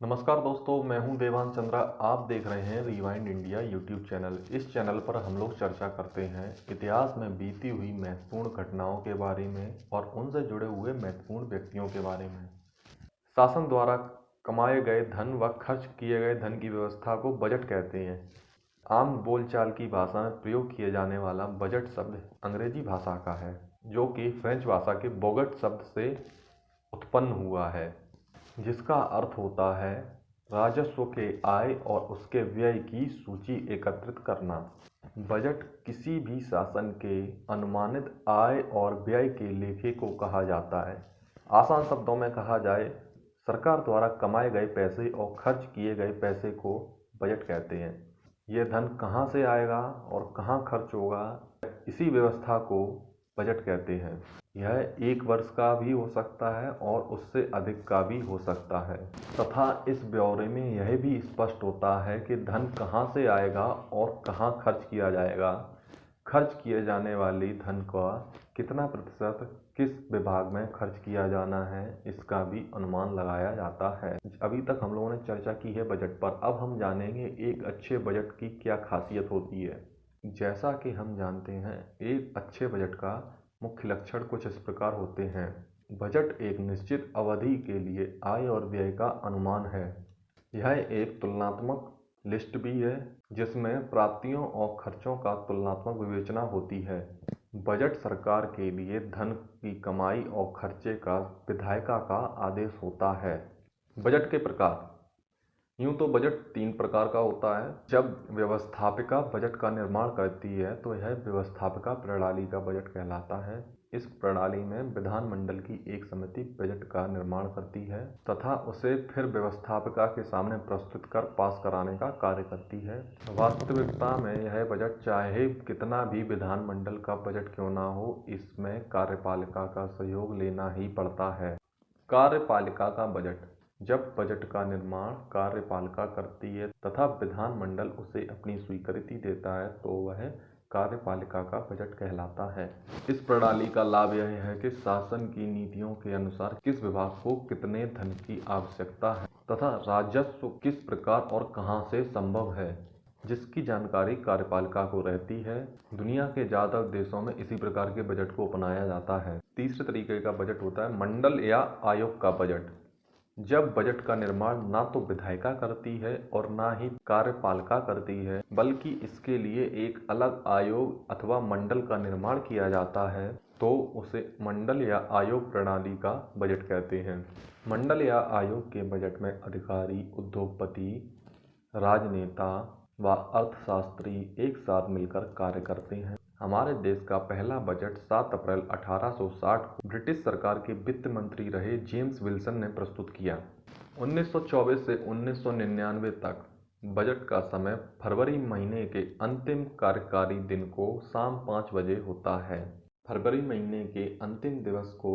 नमस्कार दोस्तों, मैं हूं देवान चंद्रा। आप देख रहे हैं रिवाइंड इंडिया यूट्यूब चैनल। इस चैनल पर हम लोग चर्चा करते हैं इतिहास में बीती हुई महत्वपूर्ण घटनाओं के बारे में और उनसे जुड़े हुए महत्वपूर्ण व्यक्तियों के बारे में। शासन द्वारा कमाए गए धन व खर्च किए गए धन की व्यवस्था को बजट कहते हैं। आम बोलचाल की भाषा में प्रयोग किए जाने वाला बजट शब्द अंग्रेजी भाषा का है, जो कि फ्रेंच भाषा के बोगट शब्द से उत्पन्न हुआ है, जिसका अर्थ होता है राजस्व के आय और उसके व्यय की सूची एकत्रित करना। बजट किसी भी शासन के अनुमानित आय और व्यय के लेखे को कहा जाता है। आसान शब्दों में कहा जाए, सरकार द्वारा कमाए गए पैसे और खर्च किए गए पैसे को बजट कहते हैं। यह धन कहाँ से आएगा और कहाँ खर्च होगा, इसी व्यवस्था को बजट कहते हैं। यह एक वर्ष का भी हो सकता है और उससे अधिक का भी हो सकता है तथा इस ब्यौरे में यह भी स्पष्ट होता है कि धन कहाँ से आएगा और कहाँ खर्च किया जाएगा। खर्च किए जाने वाली धन का कितना प्रतिशत किस विभाग में खर्च किया जाना है, इसका भी अनुमान लगाया जाता है। अभी तक हम लोगों ने चर्चा की है बजट पर। अब हम जानेंगे एक अच्छे बजट की क्या खासियत होती है। जैसा कि हम जानते हैं, एक अच्छे बजट का मुख्य लक्षण कुछ इस प्रकार होते हैं। बजट एक निश्चित अवधि के लिए आय और व्यय का अनुमान है। यह एक तुलनात्मक लिस्ट भी है, जिसमें प्राप्तियों और खर्चों का तुलनात्मक विवेचना होती है। बजट सरकार के लिए धन की कमाई और खर्चे का विधायिका का आदेश होता है। बजट के प्रकार। यूँ तो बजट 3 प्रकार का होता है। जब व्यवस्थापिका बजट का निर्माण करती है तो यह व्यवस्थापिका प्रणाली का बजट कहलाता है। इस प्रणाली में विधानमंडल की एक समिति बजट का निर्माण करती है तथा उसे फिर व्यवस्थापिका के सामने प्रस्तुत कर पास कराने का कार्य करती है। वास्तविकता में यह बजट चाहे कितना भी विधानमंडल का बजट क्यों ना हो, इसमें कार्यपालिका का सहयोग लेना ही पड़ता है। कार्यपालिका का बजट। जब बजट का निर्माण कार्यपालिका करती है तथा विधानमंडल उसे अपनी स्वीकृति देता है तो वह कार्यपालिका का बजट कहलाता है। इस प्रणाली का लाभ यह है कि शासन की नीतियों के अनुसार किस विभाग को कितने धन की आवश्यकता है तथा राजस्व किस प्रकार और कहां से संभव है, जिसकी जानकारी कार्यपालिका को रहती है। दुनिया के ज़्यादातर देशों में इसी प्रकार के बजट को अपनाया जाता है। तीसरे तरीके का बजट होता है मंडल या आयोग का बजट। जब बजट का निर्माण ना तो विधायिका करती है और ना ही कार्यपालिका करती है, बल्कि इसके लिए एक अलग आयोग अथवा मंडल का निर्माण किया जाता है, तो उसे मंडल या आयोग प्रणाली का बजट कहते हैं। मंडल या आयोग के बजट में अधिकारी, उद्योगपति, राजनेता व अर्थशास्त्री एक साथ मिलकर कार्य करते हैं। हमारे देश का पहला बजट 7 अप्रैल 1860 को ब्रिटिश सरकार के वित्त मंत्री रहे जेम्स विल्सन ने प्रस्तुत किया। 1924 से 1999 तक बजट का समय फरवरी महीने के अंतिम कार्यकारी दिन को शाम 5 बजे होता है। फरवरी महीने के अंतिम दिवस को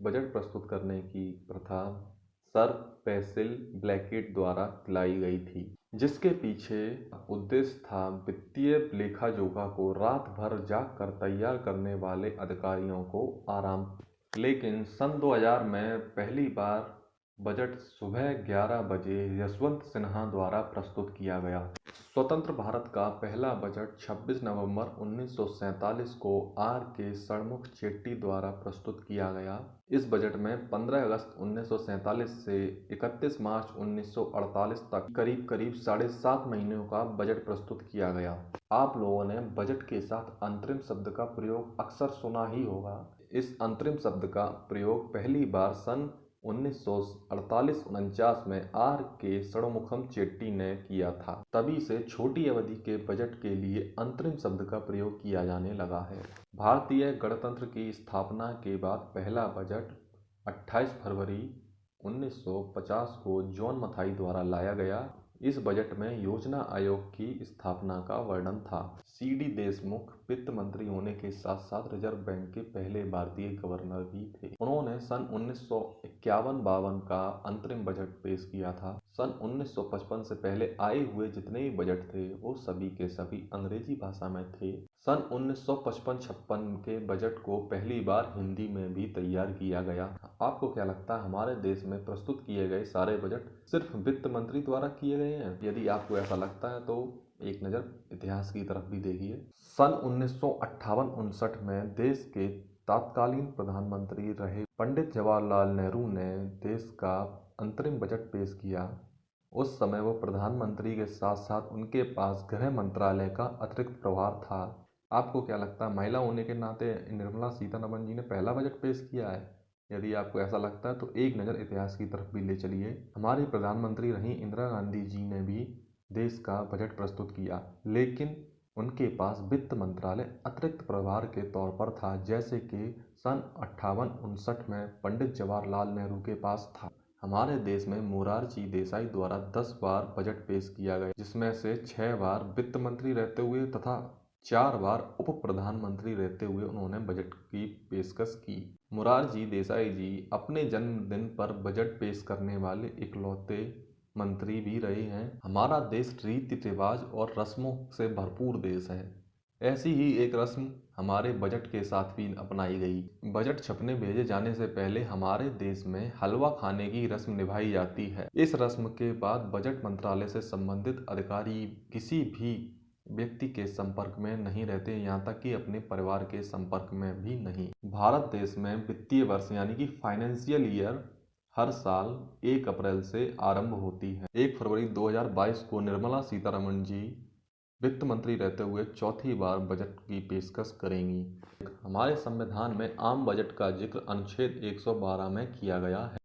बजट प्रस्तुत करने की प्रथा सर बेसिल ब्लैकेट द्वारा लाई गई थी, जिसके पीछे उद्देश्य था वित्तीय लेखा जोखा को रात भर जाग कर तैयार करने वाले अधिकारियों को आराम। लेकिन सन 2000 में पहली बार बजट सुबह 11 बजे यशवंत सिन्हा द्वारा प्रस्तुत किया गया। स्वतंत्र भारत का पहला बजट 26 नवंबर 1947 को आर के षणमुख चेट्टी द्वारा प्रस्तुत किया गया। इस बजट में 15 अगस्त 1947 से 31 मार्च 1948 तक करीब करीब 7.5 महीनों का बजट प्रस्तुत किया गया। आप लोगों ने बजट के साथ अंतरिम शब्द का प्रयोग अक्सर सुना ही होगा। इस अंतरिम शब्द का प्रयोग पहली बार सन 1948-49 में आर के षणमुखम चेट्टी ने किया था। तभी से छोटी अवधि के बजट के लिए अंतरिम शब्द का प्रयोग किया जाने लगा है। भारतीय गणतंत्र की स्थापना के बाद पहला बजट 28 फरवरी 1950 को जॉन मथाई द्वारा लाया गया। इस बजट में योजना आयोग की स्थापना का वर्णन था। सी डी देशमुख वित्त मंत्री होने के साथ साथ रिजर्व बैंक के पहले भारतीय गवर्नर भी थे। उन्होंने सन 1951-52 का अंतरिम बजट पेश किया था। सन 1955 से पहले आए हुए जितने भी बजट थे वो सभी के सभी अंग्रेजी भाषा में थे। सन 1955-56 के बजट को पहली बार हिंदी में भी तैयार किया गया। आपको क्या लगता है हमारे देश में प्रस्तुत किए गए सारे बजट सिर्फ वित्त मंत्री द्वारा किए गए हैं? यदि आपको ऐसा लगता है तो एक नज़र इतिहास की तरफ भी देखिए। सन 1958-59 में देश के तत्कालीन प्रधानमंत्री रहे पंडित जवाहरलाल नेहरू ने देश का अंतरिम बजट पेश किया। उस समय वो प्रधानमंत्री के साथ साथ उनके पास गृह मंत्रालय का अतिरिक्त प्रभार था। आपको क्या लगता है महिला होने के नाते निर्मला सीतारमण जी ने पहला बजट पेश किया है? यदि आपको ऐसा लगता है तो एक नज़र इतिहास की तरफ भी ले चलिए। हमारी प्रधानमंत्री रही इंदिरा गांधी जी ने भी देश का बजट प्रस्तुत किया, लेकिन उनके पास वित्त मंत्रालय अतिरिक्त प्रभार के तौर पर था, जैसे कि सन 58-59 में पंडित जवाहरलाल नेहरू के पास था। हमारे देश में मोरारजी देसाई द्वारा 10 बार बजट पेश किया गया, जिसमें से 6 बार वित्त मंत्री रहते हुए तथा 4 बार उप प्रधानमंत्री रहते हुए उन्होंने बजट की पेशकश की। मोरारजी देसाई जी अपने जन्मदिन पर बजट पेश करने वाले इकलौते मंत्री भी रहे हैं। हमारा देश रीति रिवाज और रस्मों से भरपूर देश है। ऐसी ही एक रस्म हमारे बजट के साथ भी अपनाई गई। बजट छपने भेजे जाने से पहले हमारे देश में हलवा खाने की रस्म निभाई जाती है। इस रस्म के बाद बजट मंत्रालय से संबंधित अधिकारी किसी भी व्यक्ति के संपर्क में नहीं रहते, यहाँ तक कि अपने परिवार के संपर्क में भी नहीं। भारत देश में वित्तीय वर्ष यानी कि फाइनेंशियल ईयर हर साल 1 अप्रैल से आरंभ होती है। 1 फरवरी 2022 को निर्मला सीतारमण जी वित्त मंत्री रहते हुए चौथी बार बजट की पेशकश करेंगी। हमारे संविधान में आम बजट का जिक्र अनुच्छेद 112 में किया गया है।